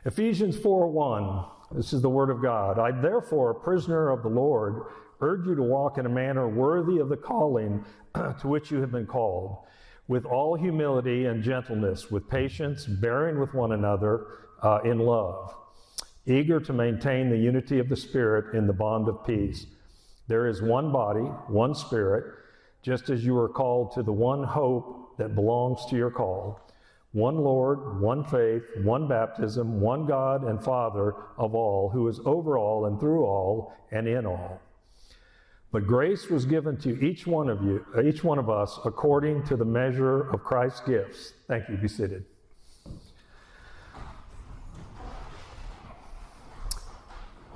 Ephesians 4:1, this is the word of God. I therefore, a prisoner of the Lord, urge you to walk in a manner worthy of the calling to which you have been called, with all humility and gentleness, with patience, bearing with one another in love, eager to maintain the unity of the Spirit in the bond of peace. There is one body, one Spirit, just as you are called to the one hope that belongs to your call. One Lord, one faith, one baptism, one God and Father of all, who is over all and through all and in all. But grace was given to each one of us, according to the measure of Christ's gifts. Thank you. Be seated.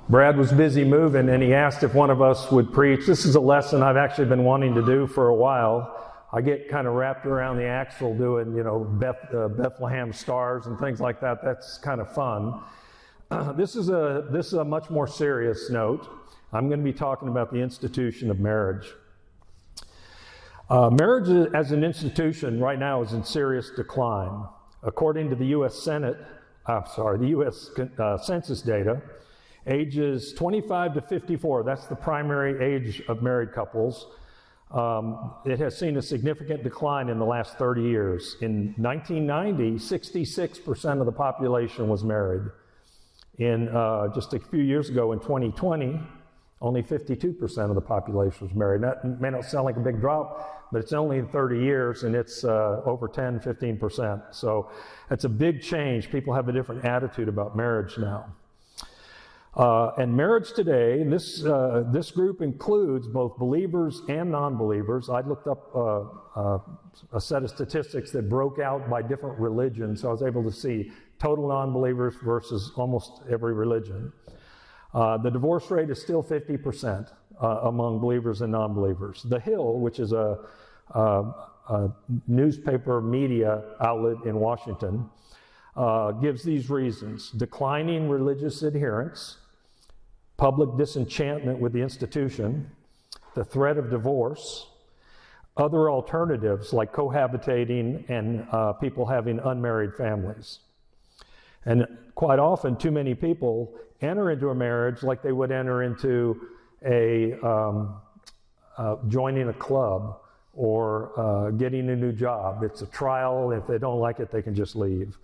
Brad was busy moving, and he asked if one of us would preach. This is a lesson I've actually been wanting to do for a while. I get kind of wrapped around the axle doing, Bethlehem stars and things like that. That's kind of fun. This is a much more serious note. I'm going to be talking about the institution of marriage. Marriage as an institution right now is in serious decline. According to the U.S. Census data, ages 25 to 54, that's the primary age of married couples. It has seen a significant decline in the last 30 years. In 1990, 66% of the population was married. In just a few years ago, in 2020, only 52% of the population was married. That may not sound like a big drop, but it's only in 30 years, and it's over 10, 15%. So it's a big change. People have a different attitude about marriage now. And marriage today, this group includes both believers and non-believers. I looked up a set of statistics that broke out by different religions, so I was able to see total non-believers versus almost every religion. The divorce rate is still 50% among believers and non-believers. The Hill, which is a newspaper media outlet in Washington, gives these reasons: declining religious adherence, public disenchantment with the institution, the threat of divorce, other alternatives like cohabitating and people having unmarried families. And quite often, too many people enter into a marriage like they would enter into joining a club or getting a new job. It's a trial. If they don't like it, they can just leave.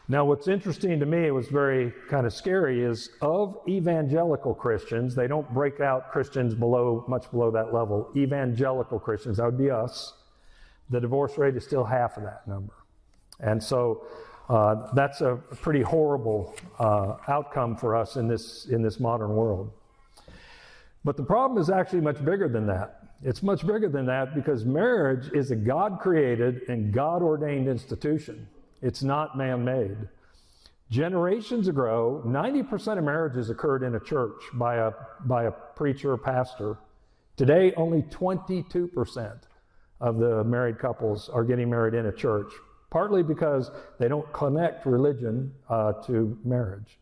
Now, what's interesting to me, it was very kind of scary, is of evangelical Christians, they don't break out Christians much below that level. Evangelical Christians, that would be us. The divorce rate is still half of that number. And so that's a pretty horrible outcome for us in this modern world. But the problem is actually much bigger than that. It's much bigger than that because marriage is a God-created and God-ordained institution. It's not man-made. Generations ago, 90% of marriages occurred in a church by a preacher or pastor. Today, only 22% of the married couples are getting married in a church, partly because they don't connect religion to marriage.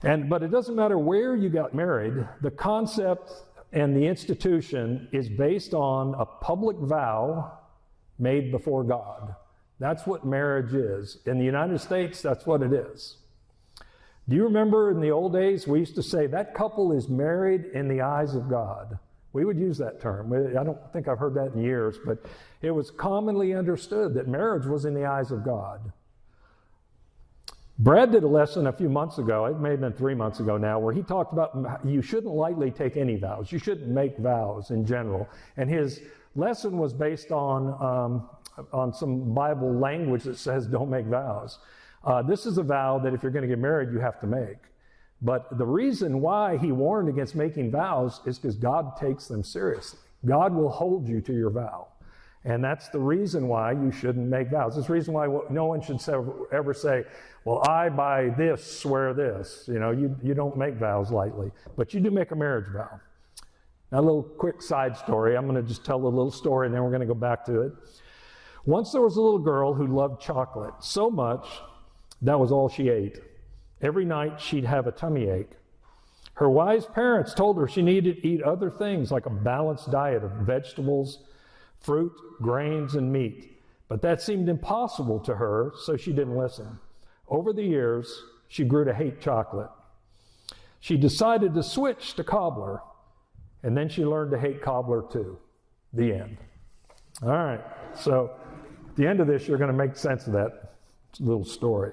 But it doesn't matter where you got married, the concept and the institution is based on a public vow made before God. That's what marriage is. In the United States, that's what it is. Do you remember in the old days, we used to say that couple is married in the eyes of God? We would use that term. I don't think I've heard that in years, but it was commonly understood that marriage was in the eyes of God. Brad did a lesson a few months ago, it may have been 3 months ago now, where he talked about you shouldn't lightly take any vows. You shouldn't make vows in general. And his lesson was based on some Bible language that says don't make vows. This is a vow that if you're going to get married, you have to make. But the reason why he warned against making vows is because God takes them seriously. God will hold you to your vow. And that's the reason why you shouldn't make vows. It's the reason why no one should ever say, well, I by this swear this. You don't make vows lightly, but you do make a marriage vow. Now, a little quick side story. I'm going to just tell a little story and then we're going to go back to it. Once there was a little girl who loved chocolate so much that was all she ate. Every night she'd have a tummy ache. Her wise parents told her she needed to eat other things like a balanced diet of vegetables, fruit, grains, and meat. But that seemed impossible to her, so she didn't listen. Over the years, she grew to hate chocolate. She decided to switch to cobbler, and then she learned to hate cobbler too. The end. All right, so at the end of this, you're going to make sense of that little story.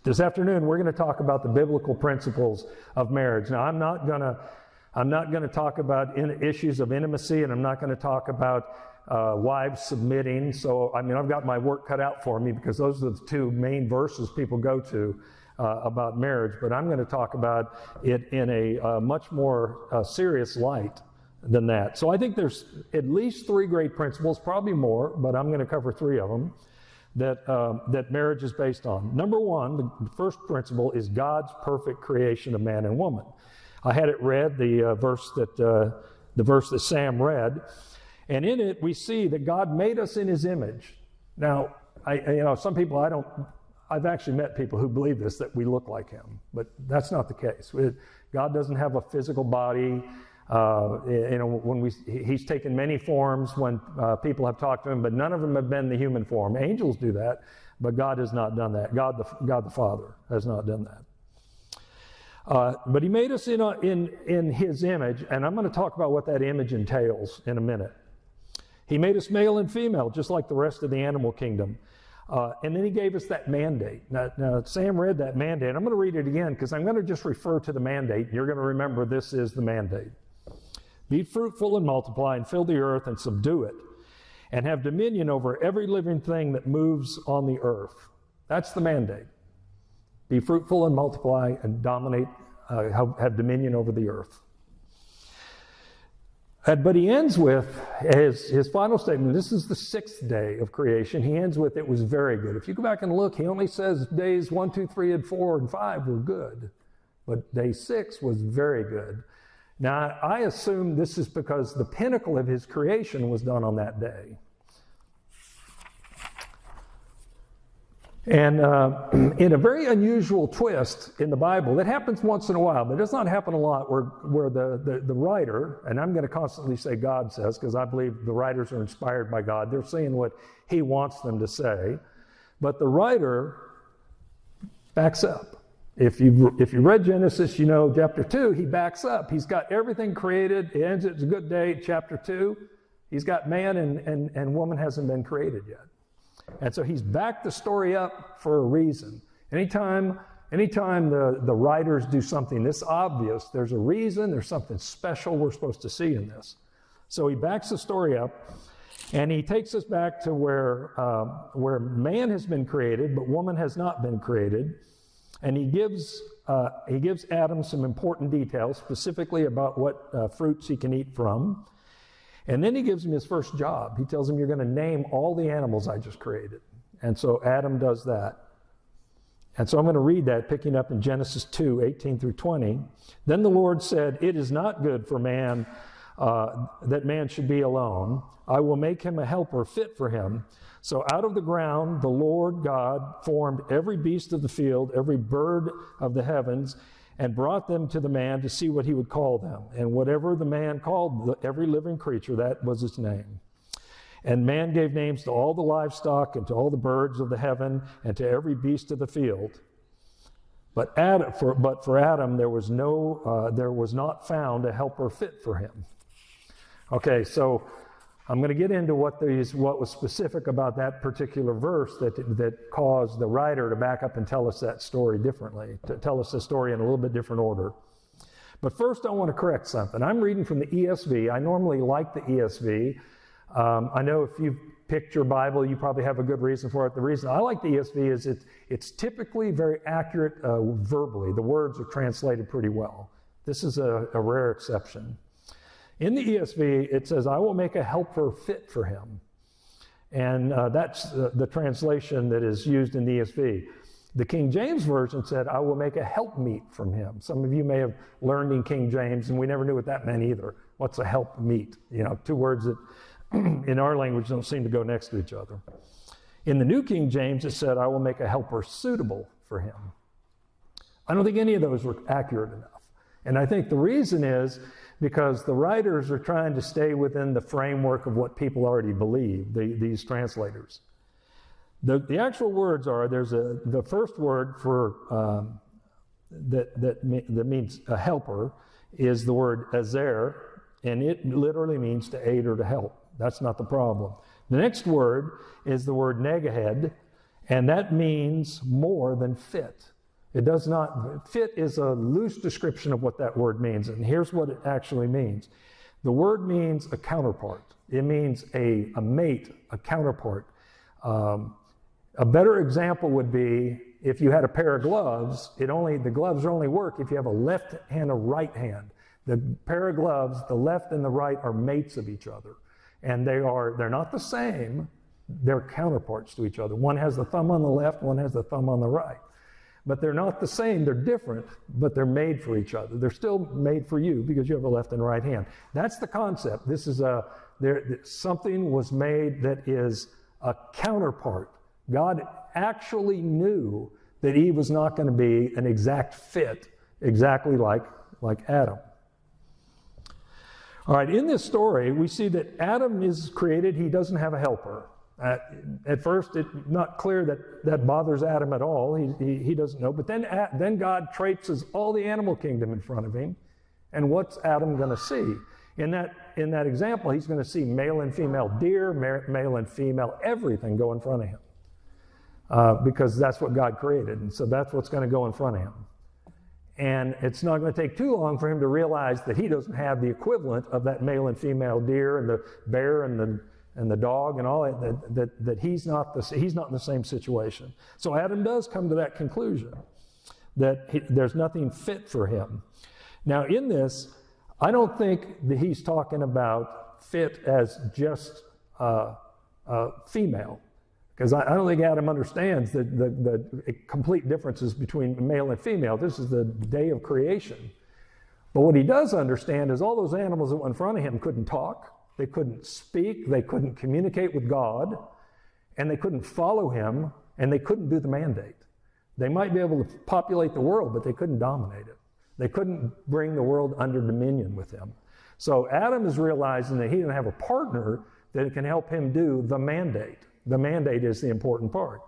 This afternoon, we're going to talk about the biblical principles of marriage. Now, I'm not going to talk about issues of intimacy, and I'm not going to talk about wives submitting. So, I've got my work cut out for me because those are the two main verses people go to about marriage. But I'm going to talk about it in a much more serious light than that. So I think there's at least three great principles, probably more, but I'm going to cover three of them that marriage is based on. Number one, the first principle is God's perfect creation of man and woman. I had it read, the verse that Sam read, and in it we see that God made us in His image. Now, some people I've actually met people who believe this, that we look like Him, but that's not the case. God doesn't have a physical body. He's taken many forms when people have talked to Him, but none of them have been the human form. Angels do that, but God has not done that. God the Father has not done that. But He made us in His image, and I'm going to talk about what that image entails in a minute. He made us male and female, just like the rest of the animal kingdom. And then He gave us that mandate. Now, Sam read that mandate. I'm going to read it again because I'm going to just refer to the mandate. You're going to remember this is the mandate. Be fruitful and multiply and fill the earth and subdue it and have dominion over every living thing that moves on the earth. That's the mandate. Be fruitful and multiply and dominate, have dominion over the earth. But He ends with his final statement. This is the sixth day of creation. He ends with, it was very good. If you go back and look, He only says days 1, 2, 3, and 4, and 5 were good. But day 6 was very good. Now, I assume this is because the pinnacle of His creation was done on that day. And in a very unusual twist in the Bible, that happens once in a while, but it does not happen a lot, where the writer, and I'm going to constantly say God says, because I believe the writers are inspired by God. They're saying what He wants them to say. But the writer backs up. If you read Genesis, chapter 2, he backs up. He's got everything created. It ends, it's a good day. Chapter 2, he's got man and woman hasn't been created yet. And so he's backed the story up for a reason. Anytime the writers do something this obvious, there's a reason, there's something special we're supposed to see in this. So he backs the story up, and he takes us back to where man has been created, but woman has not been created. And he gives Adam some important details, specifically about what fruits he can eat from. And then he gives him his first job. He tells him, you're going to name all the animals I just created. And so Adam does that. And so I'm going to read that, picking up in Genesis 2, 18 through 20. Then the Lord said, it is not good for man that man should be alone. I will make him a helper fit for him. So out of the ground, the Lord God formed every beast of the field, every bird of the heavens, and brought them to the man to see what he would call them. And whatever the man called every living creature, that was its name. And man gave names to all the livestock and to all the birds of the heaven and to every beast of the field. But for Adam, there was not found a helper fit for him. Okay, so I'm going to get into what was specific about that particular verse that caused the writer to back up and tell us that story differently, to tell us the story in a little bit different order. But first I want to correct something. I'm reading from the ESV. I normally like the ESV. I know if you've picked your Bible, you probably have a good reason for it. The reason I like the ESV is it's typically very accurate verbally. The words are translated pretty well. This is a rare exception. In the ESV, it says, I will make a helper fit for him. And that's the translation that is used in the ESV. The King James Version said, I will make a helpmeet from him. Some of you may have learned in King James, and we never knew what that meant either. What's a helpmeet? Two words that in our language don't seem to go next to each other. In the New King James, it said, I will make a helper suitable for him. I don't think any of those were accurate enough. And I think the reason is because the writers are trying to stay within the framework of what people already believe, these translators. The actual words are, the first word for that means a helper is the word azer, and it literally means to aid or to help. That's not the problem. The next word is the word negahed, and that means more than fit. It does not, fit is a loose description of what that word means, and here's what it actually means. The word means a counterpart. It means a mate, a counterpart. A better example would be if you had a pair of gloves, the gloves only work if you have a left and a right hand. The pair of gloves, the left and the right, are mates of each other. And they're not the same, they're counterparts to each other. One has the thumb on the left, one has the thumb on the right. But they're not the same, they're different, but they're made for each other. They're still made for you because you have a left and right hand. That's the concept. This is something was made that is a counterpart. God actually knew that Eve was not going to be an exact fit, exactly like Adam. All right, in this story, we see that Adam is created, he doesn't have a helper. At first, it's not clear that bothers Adam at all. He doesn't know. But then God traipses all the animal kingdom in front of him. And what's Adam going to see? In that example, he's going to see male and female deer, male and female everything go in front of him. Because that's what God created. And so that's what's going to go in front of him. And it's not going to take too long for him to realize that he doesn't have the equivalent of that male and female deer and the bear and the dog and all that he's not in the same situation. So Adam does come to that conclusion that there's nothing fit for him. Now in this, I don't think that he's talking about fit as just female, because I don't think Adam understands the complete differences between male and female. This is the day of creation. But what he does understand is all those animals that were in front of him couldn't talk. They couldn't speak, they couldn't communicate with God, and they couldn't follow him, and they couldn't do the mandate. They might be able to populate the world, but they couldn't dominate it. They couldn't bring the world under dominion with him. So Adam is realizing that he doesn't have a partner that can help him do the mandate. The mandate is the important part.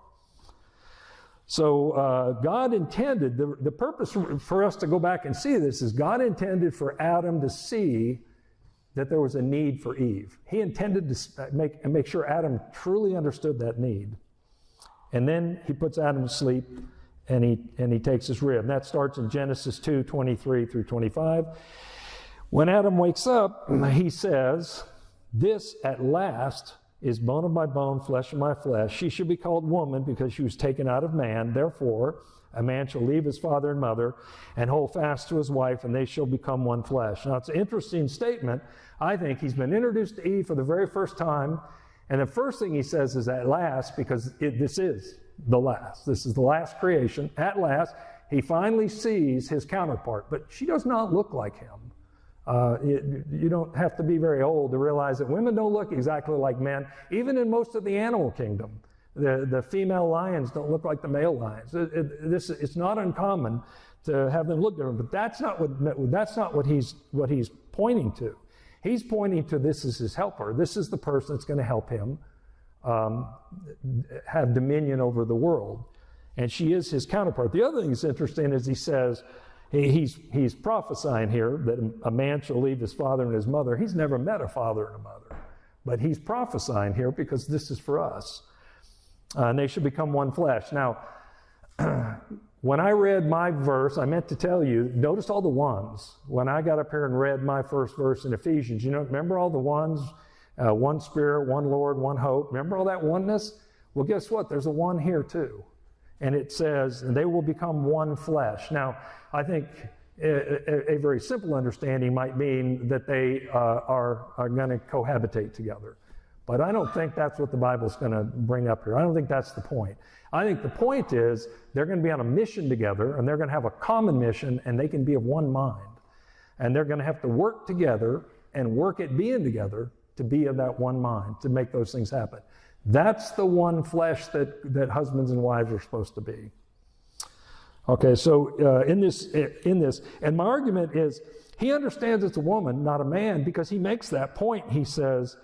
So God intended, the purpose for us to go back and see this is God intended for Adam to see that there was a need for Eve. He intended to make sure Adam truly understood that need. And then he puts Adam to sleep and he takes his rib. And that starts in Genesis 2:23 through 25. When Adam wakes up, he says, "This at last is bone of my bone, flesh of my flesh. She should be called woman because she was taken out of man. Therefore, a man shall leave his father and mother and hold fast to his wife, and they shall become one flesh." Now, it's an interesting statement. I think he's been introduced to Eve for the very first time, and the first thing he says is at last, because this is the last. This is the last creation. At last, he finally sees his counterpart, but she does not look like him. You don't have to be very old to realize that women don't look exactly like men, even in most of the animal kingdom. The female lions don't look like the male lions. It's not uncommon to have them look different, but that's not what he's pointing to. He's pointing to this as his helper. This is the person that's going to help him have dominion over the world, and she is his counterpart. The other thing that's interesting is he says he's prophesying here that a man shall leave his father and his mother. He's never met a father and a mother, but he's prophesying here because this is for us. And they should become one flesh. Now, when I read my verse, I meant to tell you, notice all the ones. When I got up here and read my first verse in Ephesians, remember all the ones? One Spirit, one Lord, one hope. Remember all that oneness? Well, guess what? There's a one here too. And it says, and they will become one flesh. Now, I think a very simple understanding might mean that they are going to cohabitate together. But I don't think that's what the Bible's going to bring up here. I don't think that's the point. I think the point is they're going to be on a mission together, and they're going to have a common mission, and they can be of one mind. And they're going to have to work together and work at being together to be of that one mind, to make those things happen. That's the one flesh that husbands and wives are supposed to be. Okay, so in this, and my argument is he understands it's a woman, not a man, because he makes that point. He says,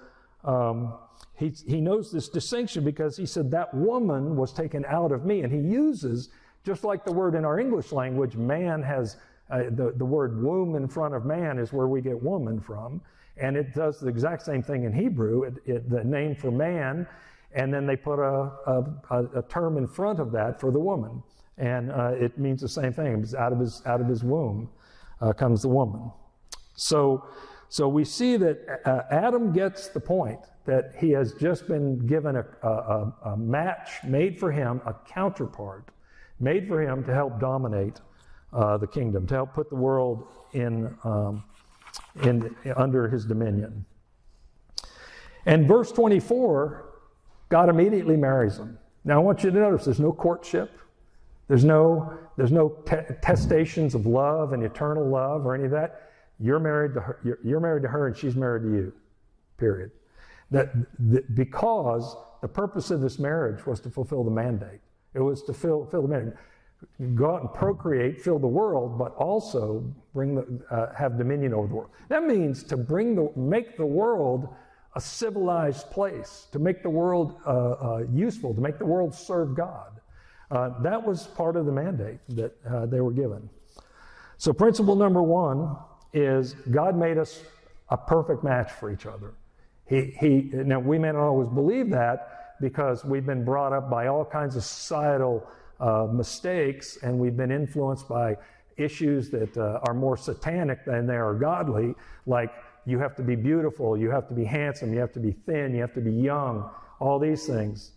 he knows this distinction because he said that woman was taken out of me. And he uses, just like the word in our English language, man has, the word womb in front of man is where we get woman from. And it does the exact same thing in Hebrew, the name for man, and then they put a term in front of that for the woman. And it means the same thing. It's out of his womb comes the woman. So we see that Adam gets the point that he has just been given a match made for him, a counterpart made for him to help dominate the kingdom, to help put the world in under his dominion. And verse 24, God immediately marries him. Now I want you to notice there's no courtship. There's no testations of love and eternal love or any of that. You're married to her. You're married to her, and she's married to you. Period. Because the purpose of this marriage was to fulfill the mandate. It was to fill the mandate. Go out and procreate, fill the world, but also have dominion over the world. That means to make the world a civilized place, to make the world useful, to make the world serve God. That was part of the mandate that they were given. So principle number one is God made us a perfect match for each other. Now we may not always believe that because we've been brought up by all kinds of societal mistakes, and we've been influenced by issues that are more satanic than they are godly, like you have to be beautiful, you have to be handsome, you have to be thin, you have to be young, all these things.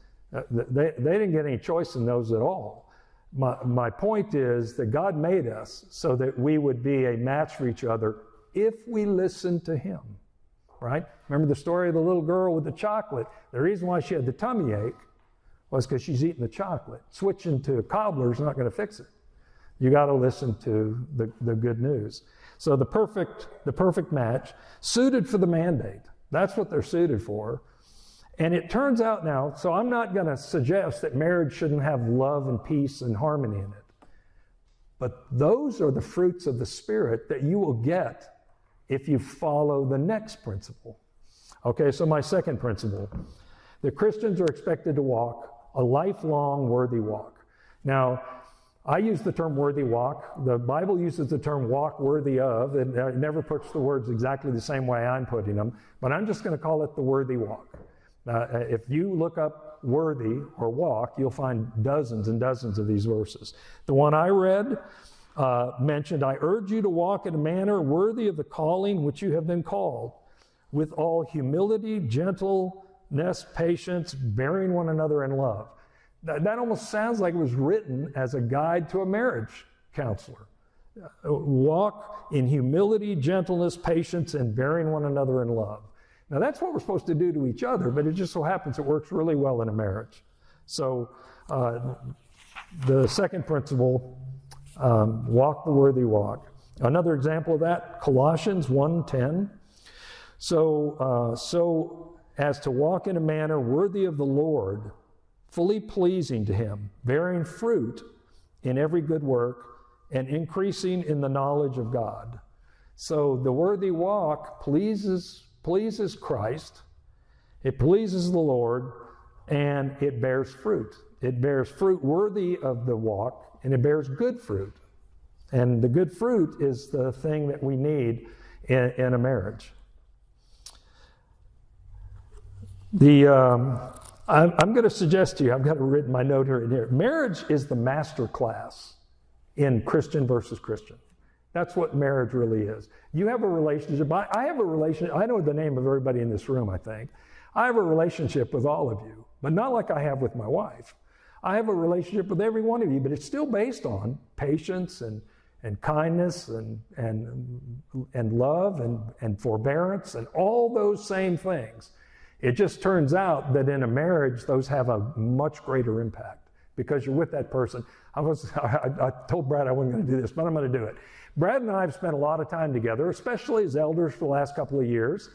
They didn't get any choice in those at all. My point is that God made us so that we would be a match for each other if we listen to him, right? Remember the story of the little girl with the chocolate? The reason why she had the tummy ache was because she's eating the chocolate. Switching to cobbler's not going to fix it. You got to listen to the good news. So the perfect match, suited for the mandate. That's what they're suited for. And it turns out now, so I'm not going to suggest that marriage shouldn't have love and peace and harmony in it. But those are the fruits of the Spirit that you will get if you follow the next principle. Okay, so my second principle. The Christians are expected to walk a lifelong worthy walk. Now, I use the term worthy walk. The Bible uses the term walk worthy of. It never puts the words exactly the same way I'm putting them, but I'm just going to call it the worthy walk. If you look up worthy or walk, you'll find dozens and dozens of these verses. The one I read mentioned, I urge you to walk in a manner worthy of the calling which you have been called, with all humility, gentleness, patience, bearing one another in love. That almost sounds like it was written as a guide to a marriage counselor. Walk in humility, gentleness, patience, and bearing one another in love. Now that's what we're supposed to do to each other, but it just so happens it works really well in a marriage. So the second principle, walk the worthy walk. Another example of that, Colossians 1:10. So as to walk in a manner worthy of the Lord, fully pleasing to him, bearing fruit in every good work, and increasing in the knowledge of God. So the worthy walk pleases Christ, it pleases the Lord, and it bears fruit. It bears fruit worthy of the walk, and it bears good fruit. And the good fruit is the thing that we need in a marriage. I'm going to suggest to you, I've got written my note here. Marriage is the master class in Christian versus Christian. That's what marriage really is. You have a relationship. I have a relationship. I know the name of everybody in this room, I think. I have a relationship with all of you, but not like I have with my wife. I have a relationship with every one of you, but it's still based on patience and kindness and love and forbearance and all those same things. It just turns out that in a marriage, those have a much greater impact because you're with that person. I told Brad I wasn't going to do this, but I'm going to do it. Brad and I have spent a lot of time together, especially as elders for the last couple of years.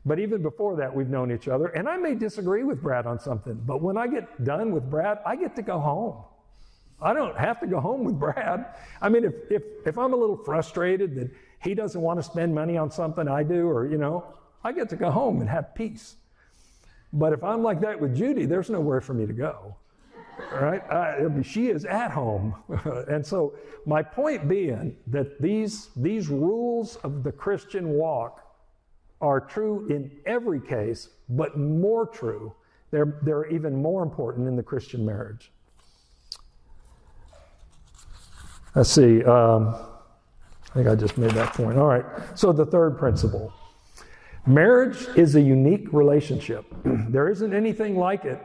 But even before that, we've known each other. And I may disagree with Brad on something, but when I get done with Brad, I get to go home. I don't have to go home with Brad. I mean, if I'm a little frustrated that he doesn't want to spend money on something I do, or, I get to go home and have peace. But if I'm like that with Judy, there's nowhere for me to go. Right? She is at home. And so my point being that these rules of the Christian walk are true in every case, but more true. They're even more important in the Christian marriage. Let's see. I think I just made that point. All right. So the third principle. Marriage is a unique relationship. There isn't anything like it,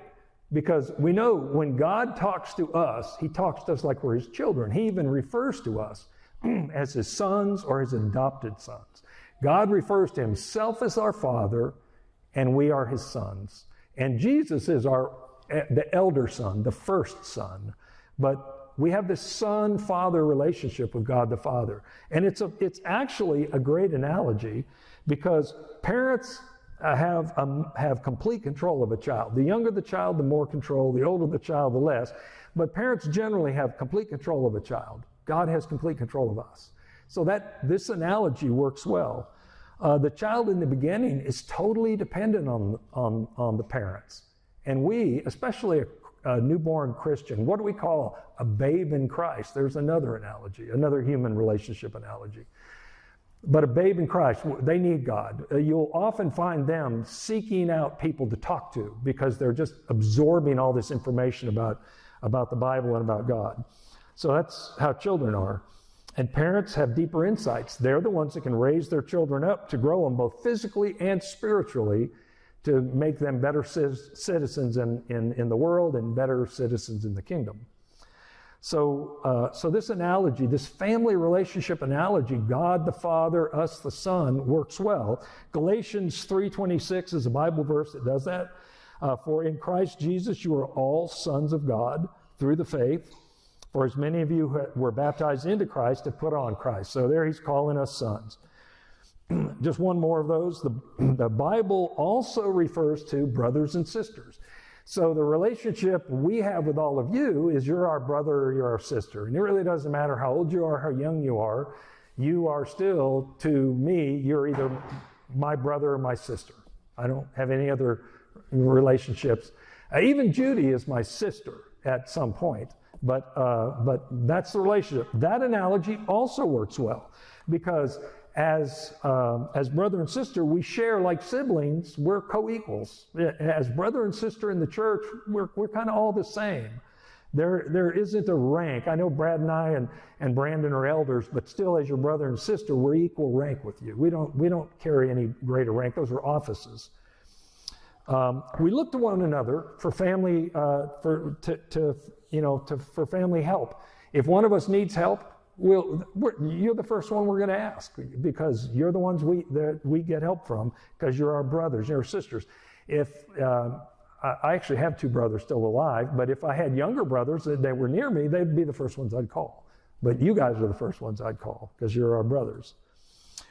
because we know when God talks to us, he talks to us like we're his children. He even refers to us as his sons or his adopted sons. God refers to himself as our Father, and we are his sons. And Jesus is the elder son, the first son. But we have this son-father relationship with God the Father. And it's actually a great analogy, because parents have complete control of a child. The younger the child, the more control. The older the child, the less. But parents generally have complete control of a child. God has complete control of us. So this analogy works well. The child in the beginning is totally dependent on the parents. And we, especially a newborn Christian, what do we call a babe in Christ? There's another analogy, another human relationship analogy. But a babe in Christ, they need God. You'll often find them seeking out people to talk to, because they're just absorbing all this information about the Bible and about God. So that's how children are. And parents have deeper insights. They're the ones that can raise their children up to grow them both physically and spiritually, to make them better citizens in the world and better citizens in the kingdom. So this analogy, this family relationship analogy, God the Father, us the Son, works well. Galatians 3:26 is a Bible verse that does that. For in Christ Jesus you are all sons of God through the faith. For as many of you who were baptized into Christ have put on Christ. So there he's calling us sons. Just one more of those. The Bible also refers to brothers and sisters. So the relationship we have with all of you is you're our brother or you're our sister. And it really doesn't matter how old you are, how young you are still, to me, you're either my brother or my sister. I don't have any other relationships. Even Judy is my sister at some point, but that's the relationship. That analogy also works well, because as brother and sister, we share like siblings. We're co-equals. As brother and sister in the church, we're kind of all the same. There isn't a rank. I know Brad and I and Brandon are elders, but still, as your brother and sister, we're equal rank with you. We don't carry any greater rank. Those are offices. We look to one another for family for family help. If one of us needs help, you're the first one we're going to ask, because you're the ones we get help from, because you're our brothers, you're our sisters. If I actually have two brothers still alive, but if I had younger brothers that were near me, they'd be the first ones I'd call. But you guys are the first ones I'd call, because you're our brothers.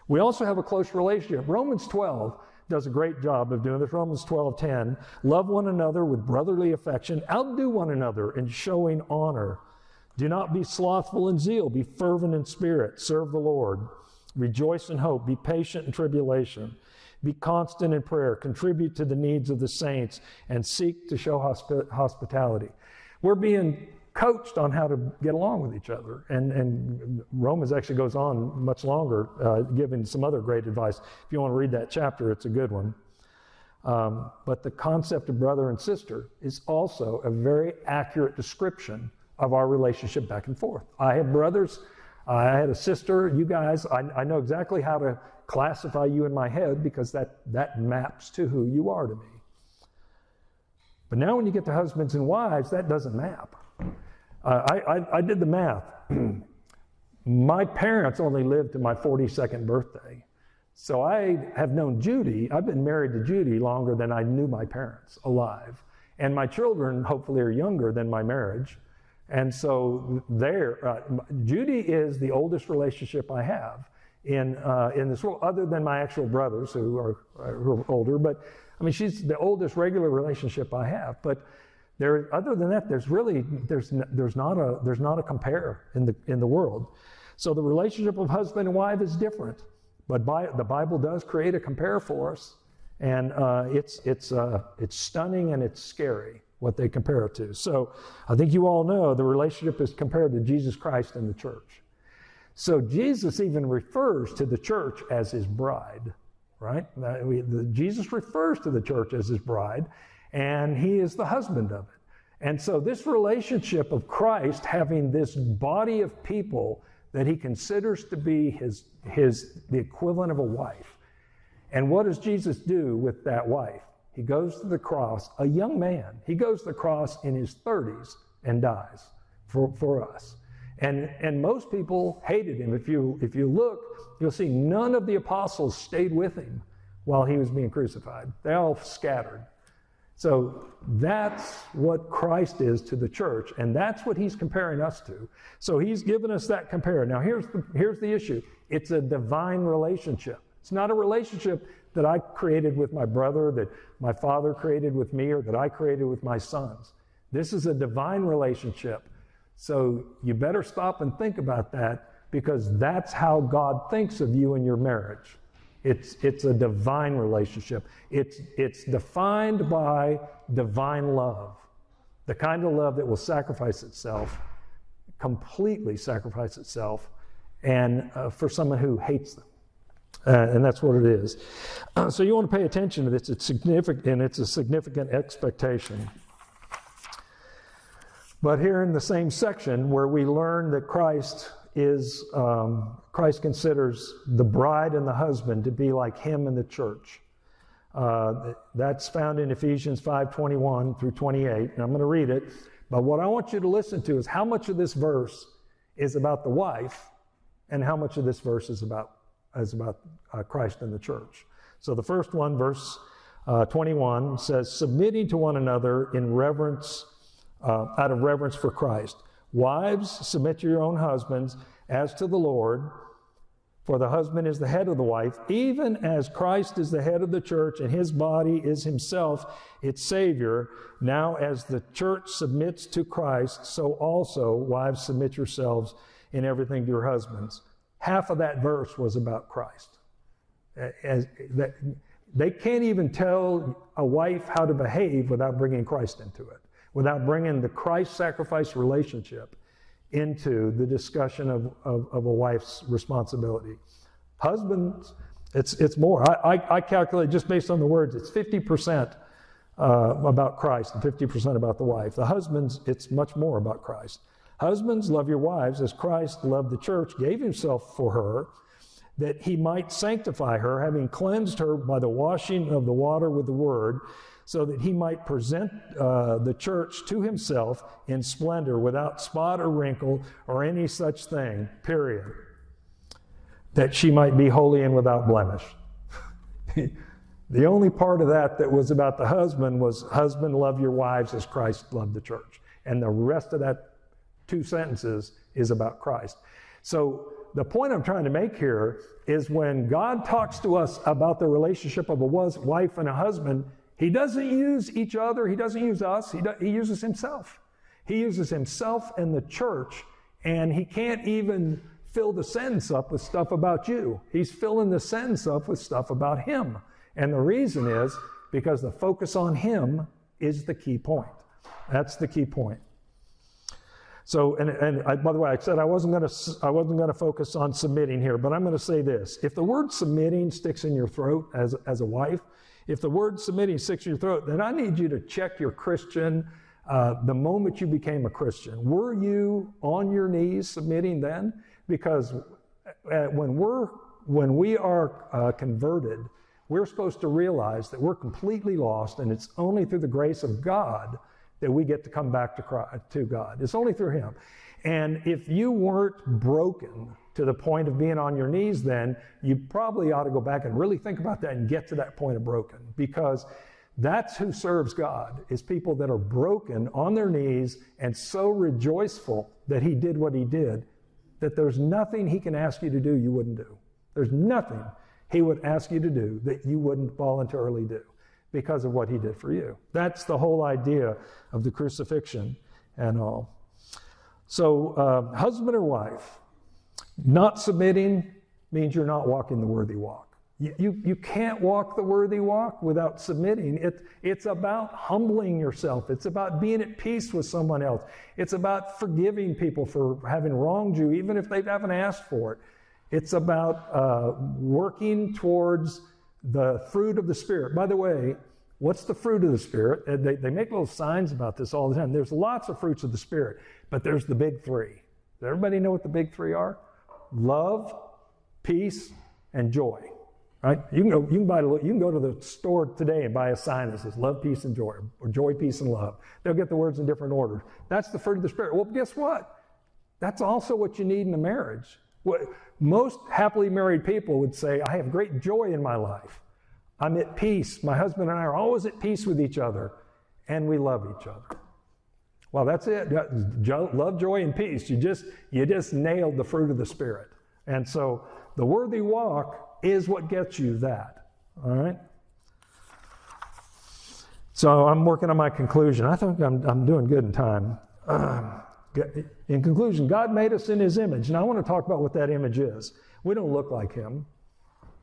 We also have a close relationship. Romans 12 does a great job of doing this. Romans 12:10, love one another with brotherly affection, outdo one another in showing honor. Do not be slothful in zeal, be fervent in spirit, serve the Lord. Rejoice in hope, be patient in tribulation, be constant in prayer, contribute to the needs of the saints, and seek to show hospitality. We're being coached on how to get along with each other. And Romans actually goes on much longer, giving some other great advice. If you want to read that chapter, it's a good one. But the concept of brother and sister is also a very accurate description of our relationship back and forth. I have brothers, I had a sister, you guys, I know exactly how to classify you in my head, because that maps to who you are to me. But now when you get to husbands and wives, that doesn't map. I did the math. My parents only lived to my 42nd birthday. So I have known Judy, I've been married to Judy longer than I knew my parents alive. And my children hopefully are younger than my marriage. And so Judy is the oldest relationship I have in this world, other than my actual brothers who are older. But I mean, she's the oldest regular relationship I have. But other than that, there's not a compare in the world. So the relationship of husband and wife is different, but the Bible does create a compare for us, And it's stunning and it's scary what they compare it to. So I think you all know the relationship is compared to Jesus Christ and the church. So Jesus even refers to the church as his bride, right? Jesus refers to the church as his bride, and he is the husband of it. And so this relationship of Christ having this body of people that he considers to be the equivalent of a wife. And what does Jesus do with that wife? He goes to the cross, a young man. He goes to the cross in his 30s and dies for us. And most people hated him. If you look, you'll see none of the apostles stayed with him while he was being crucified. They all scattered. So that's what Christ is to the church, and that's what he's comparing us to. So he's given us that compare. Now here's the issue. It's a divine relationship. It's not a relationship that I created with my brother, that my father created with me, or that I created with my sons. This is a divine relationship. So you better stop and think about that, because that's how God thinks of you in your marriage. It's a divine relationship. It's defined by divine love, the kind of love that will sacrifice itself, completely sacrifice itself, and for someone who hates them. And that's what it is. So you want to pay attention to this. It's significant, and it's a significant expectation. But here in the same section where we learn that Christ considers the bride and the husband to be like him and the church. That's found in Ephesians 5:21 through 28, and I'm going to read it. But what I want you to listen to is how much of this verse is about the wife, and how much of this verse is about Christ and the church. So the first one, verse 21, says, submitting to one another in reverence, out of reverence for Christ. Wives, submit to your own husbands as to the Lord, for the husband is the head of the wife, even as Christ is the head of the church, and his body is himself its Savior. Now as the church submits to Christ, so also wives submit yourselves in everything to your husbands. Half of that verse was about Christ. They can't even tell a wife how to behave without bringing Christ into it, without bringing the Christ sacrifice relationship into the discussion of a wife's responsibility. Husbands, it's more. I calculate just based on the words, it's 50% about Christ and 50% about the wife. The husbands, it's much more about Christ. Husbands, love your wives as Christ loved the church, gave himself for her, that he might sanctify her, having cleansed her by the washing of the water with the word, so that he might present the church to himself in splendor, without spot or wrinkle or any such thing, period, that she might be holy and without blemish. The only part of that was about the husband was, husband, love your wives as Christ loved the church. And the rest of that 2 sentences is about Christ. So the point I'm trying to make here is when God talks to us about the relationship of a wife and a husband, he doesn't use each other, he doesn't use us, he uses himself. He uses himself and the church, and he can't even fill the sentence up with stuff about you. He's filling the sentence up with stuff about him. And the reason is because the focus on him is the key point. That's the key point. So, by the way, I said I wasn't going to focus on submitting here, but I'm going to say this. If the word submitting sticks in your throat as a wife, if the word submitting sticks in your throat, then I need you to check your Christian the moment you became a Christian. Were you on your knees submitting then? Because when we are converted, we're supposed to realize that we're completely lost, and it's only through the grace of God that we get to come back to God. It's only through him. And if you weren't broken to the point of being on your knees then, you probably ought to go back and really think about that and get to that point of broken, because that's who serves God, is people that are broken on their knees and so rejoiceful that he did what he did, that there's nothing he can ask you to do you wouldn't do. There's nothing he would ask you to do that you wouldn't voluntarily do, because of what he did for you. That's the whole idea of the crucifixion and all. So husband or wife, not submitting means you're not walking the worthy walk. You can't walk the worthy walk without submitting. It's about humbling yourself. It's about being at peace with someone else. It's about forgiving people for having wronged you, even if they haven't asked for it. It's about working towards the fruit of the Spirit. By the way, what's the fruit of the Spirit? They make little signs about this all the time. There's lots of fruits of the Spirit, but there's the big three. Does everybody know what the big three are? Love, peace, and joy. Right? You can go to the store today and buy a sign that says love, peace, and joy, or joy, peace, and love. They'll get the words in different orders. That's the fruit of the Spirit. Well, guess what? That's also what you need in a marriage. Most happily married people would say, I have great joy in my life. I'm at peace. My husband and I are always at peace with each other, and we love each other. Well, that's it. Love, joy, and peace. You just nailed the fruit of the Spirit. And so the worthy walk is what gets you that. All right? So I'm working on my conclusion. I think I'm doing good in time. In conclusion, God made us in His image. Now I want to talk about what that image is. We don't look like Him.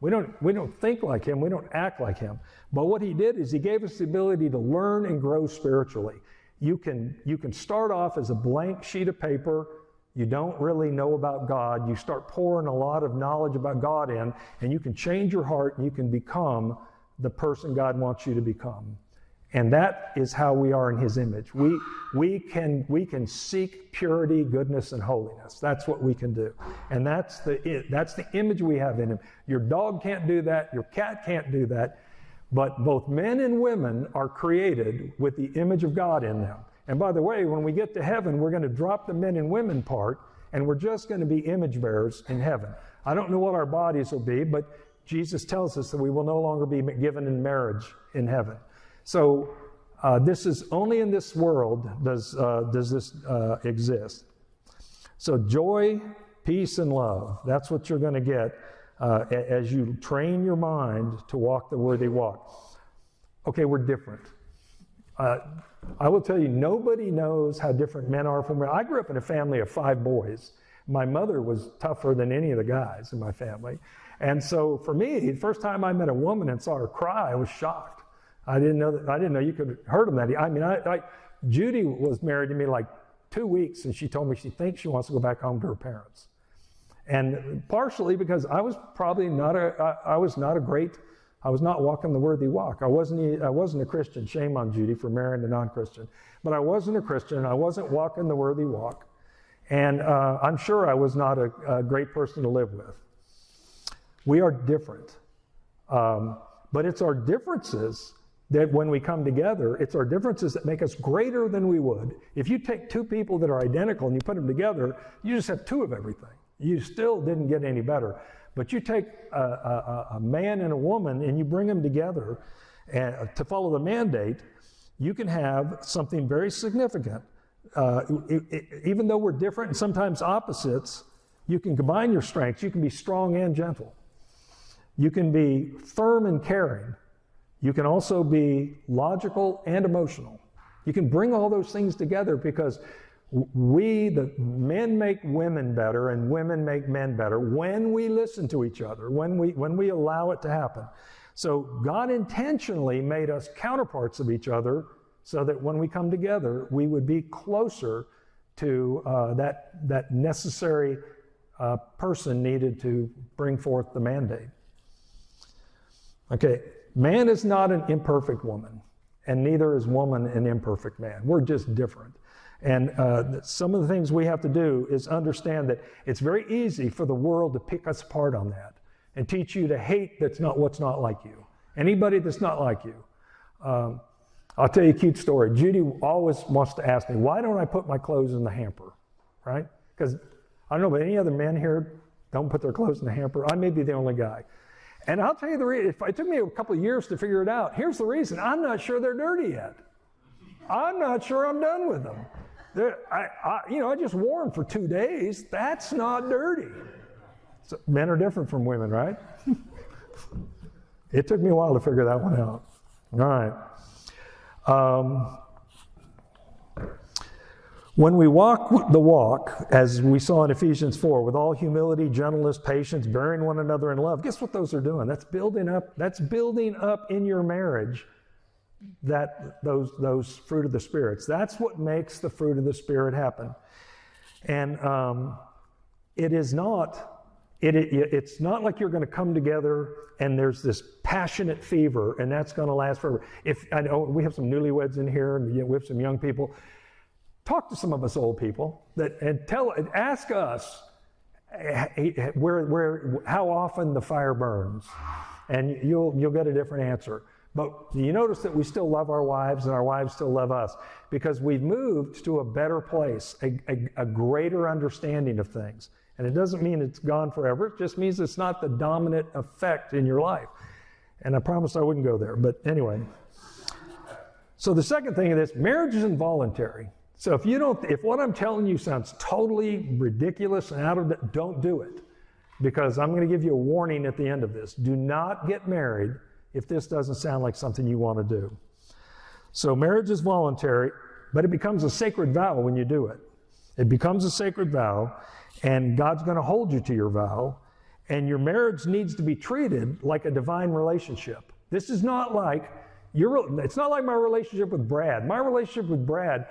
We don't think like Him. We don't act like Him. But what He did is He gave us the ability to learn and grow spiritually. You can start off as a blank sheet of paper. You don't really know about God. You start pouring a lot of knowledge about God in, and you can change your heart, and you can become the person God wants you to become. And that is how we are in His image. We can seek purity, goodness, and holiness. That's what we can do. And that's the image we have in Him. Your dog can't do that. Your cat can't do that. But both men and women are created with the image of God in them. And by the way, when we get to heaven, we're going to drop the men and women part, and we're just going to be image bearers in heaven. I don't know what our bodies will be, but Jesus tells us that we will no longer be given in marriage in heaven. So this is only in this world does this exist. So joy, peace, and love, that's what you're going to get as you train your mind to walk the worthy walk. Okay, we're different. I will tell you, nobody knows how different men are from women. I grew up in a family of 5 boys. My mother was tougher than any of the guys in my family. And so for me, the first time I met a woman and saw her cry, I was shocked. I didn't know you could hurt them that. I mean, Judy was married to me like 2 weeks, and she told me she thinks she wants to go back home to her parents. And partially because I was probably I was not walking the worthy walk. I wasn't a Christian. Shame on Judy for marrying a non-Christian. But I wasn't a Christian. I wasn't walking the worthy walk. And I'm sure I was not a great person to live with. We are different. But it's our differences that when we come together, it's our differences that make us greater than we would. If you take 2 people that are identical and you put them together, you just have 2 of everything. You still didn't get any better. But you take a man and a woman and you bring them together to follow the mandate, you can have something very significant. Even though we're different and sometimes opposites, you can combine your strengths. You can be strong and gentle. You can be firm and caring. You can also be logical and emotional. You can bring all those things together because the men make women better and women make men better when we listen to each other, when we allow it to happen. So God intentionally made us counterparts of each other so that when we come together, we would be closer to that necessary person needed to bring forth the mandate. Okay, man is not an imperfect woman, and neither is woman an imperfect man. We're just different. And some of the things we have to do is understand that it's very easy for the world to pick us apart on that and teach you to hate what's not like you. Anybody that's not like you. I'll tell you a cute story. Judy always wants to ask me, why don't I put my clothes in the hamper, right? Because I don't know, but any other men here don't put their clothes in the hamper. I may be the only guy. And I'll tell you the reason. It took me a couple of years to figure it out. Here's the reason. I'm not sure they're dirty yet. I'm not sure I'm done with them. I just wore them for 2 days. That's not dirty. So men are different from women, right? It took me a while to figure that one out. All right. When we walk the walk, as we saw in Ephesians 4, with all humility, gentleness, patience, bearing one another in love, guess what those are doing? That's building up in your marriage those fruit of the spirits. That's what makes the fruit of the Spirit happen. And it's not like you're going to come together and there's this passionate fever and that's going to last forever. I know we have some newlyweds in here and we have some young people. Talk to some of us old people and ask us how often the fire burns, and you'll get a different answer. But you notice that we still love our wives and our wives still love us because we've moved to a better place, a greater understanding of things. And it doesn't mean it's gone forever. It just means it's not the dominant effect in your life. And I promised I wouldn't go there. But anyway. So the second thing of this, marriage is involuntary. So if what I'm telling you sounds totally ridiculous and don't do it. Because I'm going to give you a warning at the end of this. Do not get married if this doesn't sound like something you want to do. So marriage is voluntary, but it becomes a sacred vow when you do it. It becomes a sacred vow, and God's going to hold you to your vow, and your marriage needs to be treated like a divine relationship. This is not like it's not like my relationship with Brad. My relationship with Brad,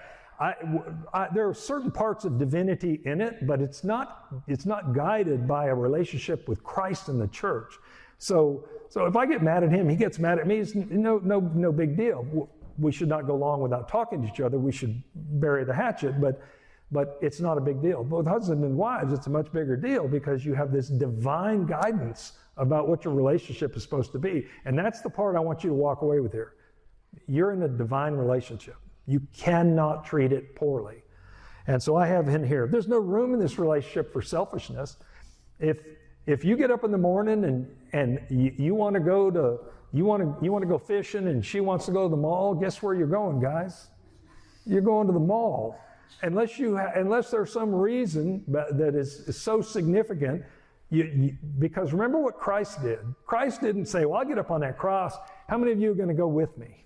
there are certain parts of divinity in it, but it's not guided by a relationship with Christ and the church. So if I get mad at him, he gets mad at me, it's no big deal. We should not go long without talking to each other. We should bury the hatchet, but it's not a big deal. Both husbands and wives, it's a much bigger deal because you have this divine guidance about what your relationship is supposed to be. And that's the part I want you to walk away with here. You're in a divine relationship. You cannot treat it poorly. And so I have in here, there's no room in this relationship for selfishness. If you get up in the morning and you want to go fishing and she wants to go to the mall, guess where you're going, guys? You're going to the mall. Unless there's some reason that is so significant, because remember what Christ did. Christ didn't say, well, I'll get up on that cross. How many of you are going to go with me?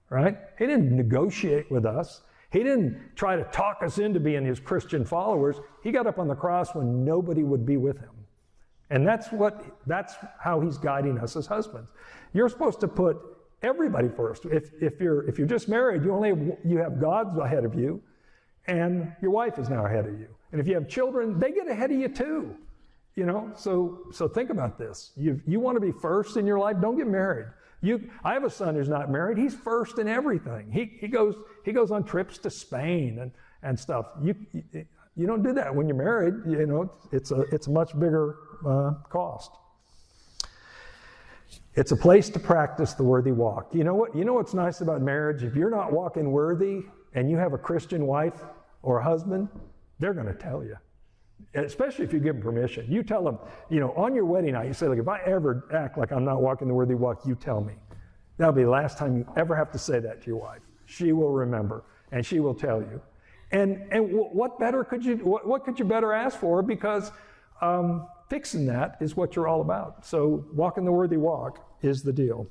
Right? He didn't negotiate with us. He didn't try to talk us into being his Christian followers. He got up on the cross when nobody would be with him. And that's how he's guiding us as husbands. You're supposed to put everybody first. If you're just married, you have God ahead of you, and your wife is now ahead of you. And if you have children, they get ahead of you too. So think about this. You want to be first in your life, don't get married. I have a son who's not married. He's first in everything. He goes on trips to Spain and stuff. You don't do that when you're married. It's a much bigger cost. It's a place to practice the worthy walk. You know what's nice about marriage? If you're not walking worthy and you have a Christian wife or husband, they're going to tell you. Especially if you give them permission. You tell them, on your wedding night, you say, look, if I ever act like I'm not walking the worthy walk, you tell me. That'll be the last time you ever have to say that to your wife. She will remember, and she will tell you. And what could you better ask for? Because fixing that is what you're all about. So walking the worthy walk is the deal.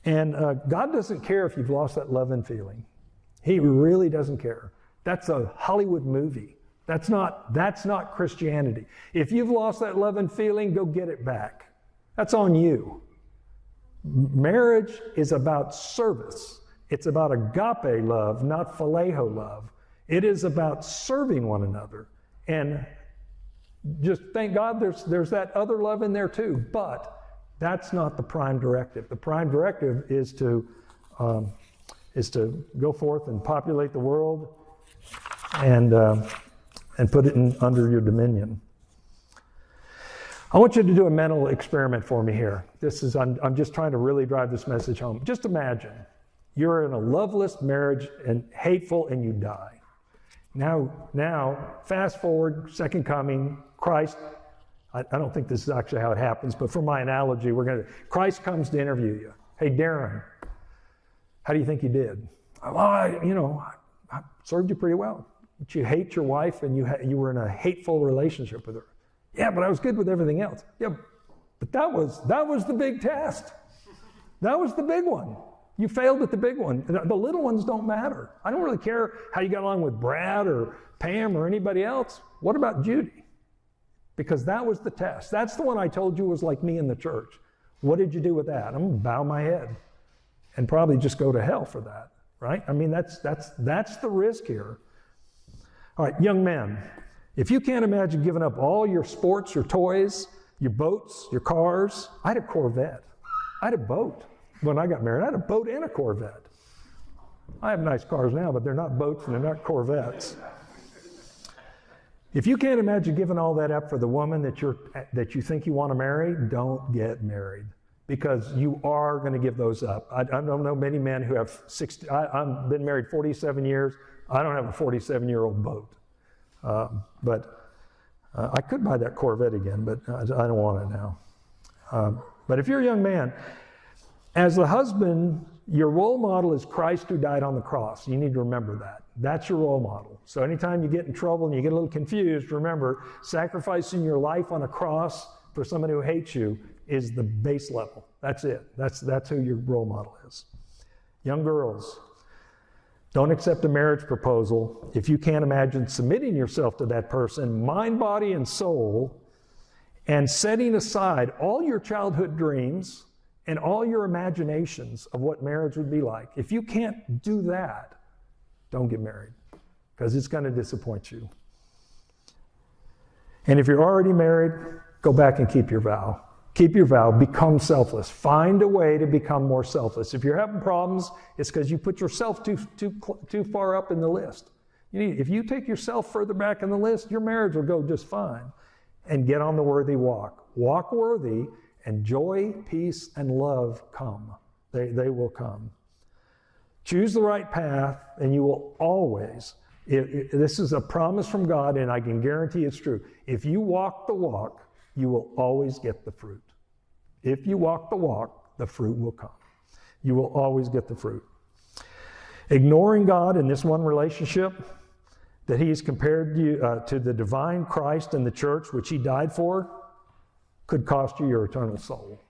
And God doesn't care if you've lost that love and feeling. He really doesn't care. That's a Hollywood movie. That's not Christianity. If you've lost that love and feeling, go get it back. That's on you. Marriage is about service. It's about agape love, not phileo love. It is about serving one another. And just thank God there's that other love in there too, but that's not the prime directive. The prime directive is to go forth and populate the world and put it under your dominion. I want you to do a mental experiment for me here. I'm just trying to really drive this message home. Just imagine you're in a loveless marriage and hateful and you die. Now, fast forward, second coming, Christ, I don't think this is actually how it happens, but for my analogy, Christ comes to interview you. Hey, Darren, how do you think you did? Well, I served you pretty well. But you hate your wife and you were in a hateful relationship with her. Yeah, but I was good with everything else. Yeah, but that was the big test. That was the big one. You failed at the big one. The little ones don't matter. I don't really care how you got along with Brad or Pam or anybody else. What about Judy? Because that was the test. That's the one I told you was like me in the church. What did you do with that? I'm going to bow my head and probably just go to hell for that, right? I mean, that's the risk here. All right, young men, if you can't imagine giving up all your sports, your toys, your boats, your cars. I had a Corvette. I had a boat when I got married. I had a boat and a Corvette. I have nice cars now, but they're not boats and they're not Corvettes. If you can't imagine giving all that up for the woman that you think you want to marry, don't get married, because you are going to give those up. I don't know many men who have 60. I've been married 47 years. I don't have a 47-year-old boat. But I could buy that Corvette again, but I don't want it now. But if you're a young man, as the husband, your role model is Christ who died on the cross. You need to remember that. That's your role model. So anytime you get in trouble and you get a little confused, remember, sacrificing your life on a cross for someone who hates you is the base level. That's it. That's who your role model is. Young girls, don't accept a marriage proposal if you can't imagine submitting yourself to that person, mind, body, and soul, and setting aside all your childhood dreams and all your imaginations of what marriage would be like. If you can't do that, don't get married, because it's going to disappoint you. And if you're already married, go back and keep your vow. Keep your vow. Become selfless. Find a way to become more selfless. If you're having problems, it's because you put yourself too far up in the list. If you take yourself further back in the list, your marriage will go just fine. And get on the worthy walk. Walk worthy, and joy, peace, and love come. They will come. Choose the right path, and you will always, this is a promise from God, and I can guarantee it's true. If you walk the walk, you will always get the fruit. If you walk the walk, the fruit will come. You will always get the fruit. Ignoring God in this one relationship that He's compared you to the divine Christ and the church, which He died for, could cost you your eternal soul.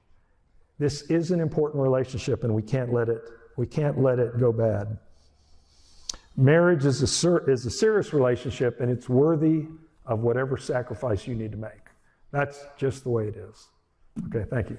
This is an important relationship, and we can't let it go bad. Marriage is a serious relationship, and it's worthy of whatever sacrifice you need to make. That's just the way it is. Okay, thank you.